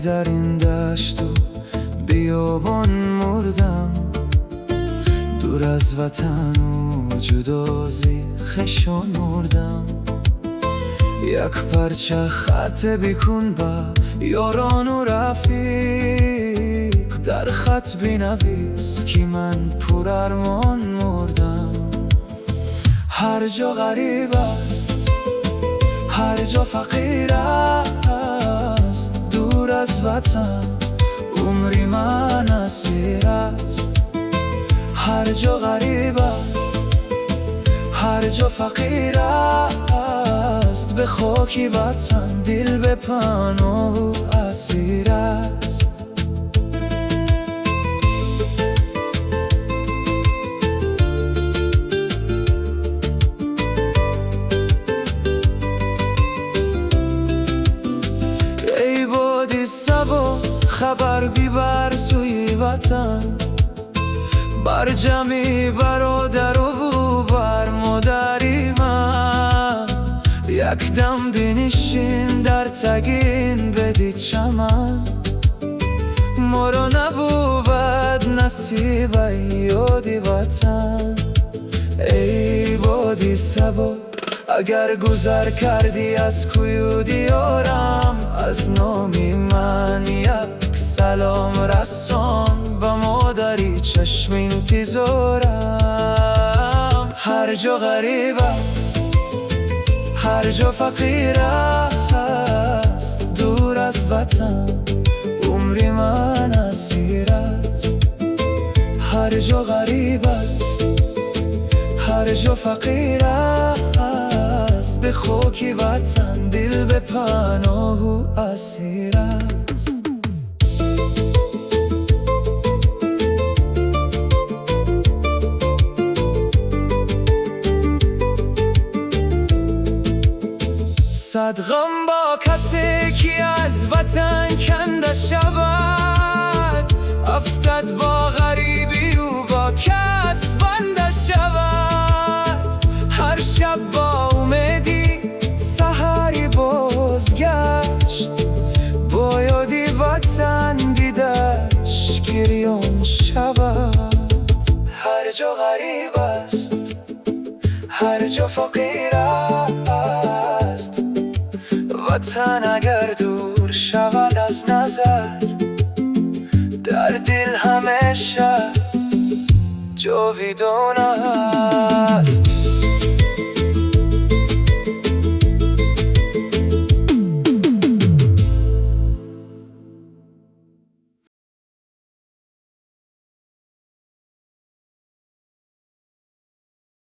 در این دشت و بیابان مردم، دور از وطن و جدازی خشانوردم. یک پرچه خط بیکن با یاران و رفیق، در خط بینویس که من پر ارمان مردم. هر جا غریب است، هر جا فقیر است، دور از وطن عمری من اسیر است. هر جا غریب است، هر جا فقیر است، به خاکی وطن دل به پناه و اسیر است. ای بادی صبا خبر بیبر سوی وطن، بر جمعی برادر و بر مادری من. یک دم بنشین در تگین بدید چمن، ما را نبود نصیب یادی وطن. ای بادی صبا اگر گذر کردی از کوی و دیارم، از نامی من یک سلام رسان، به مادری چشم انتظارم. هر جا غریب است، هر جا فقیر است، دور از وطن عمری من اسیر است. هر جا غریب است، هر جا فقیر است، به خاکی وطن دل به پناه و اسیر است. صد غم با کسی که از وطن کنده شود، افتد با غریبی و با کس بنده شود. هر شب با امیدی سحری بازگشت، با یادی وطن دیدش گریان شود. هر جا غریب است، هر جا فقیر است، وطن اگر دور شود از نظر، در دل همیشه جاویدان است.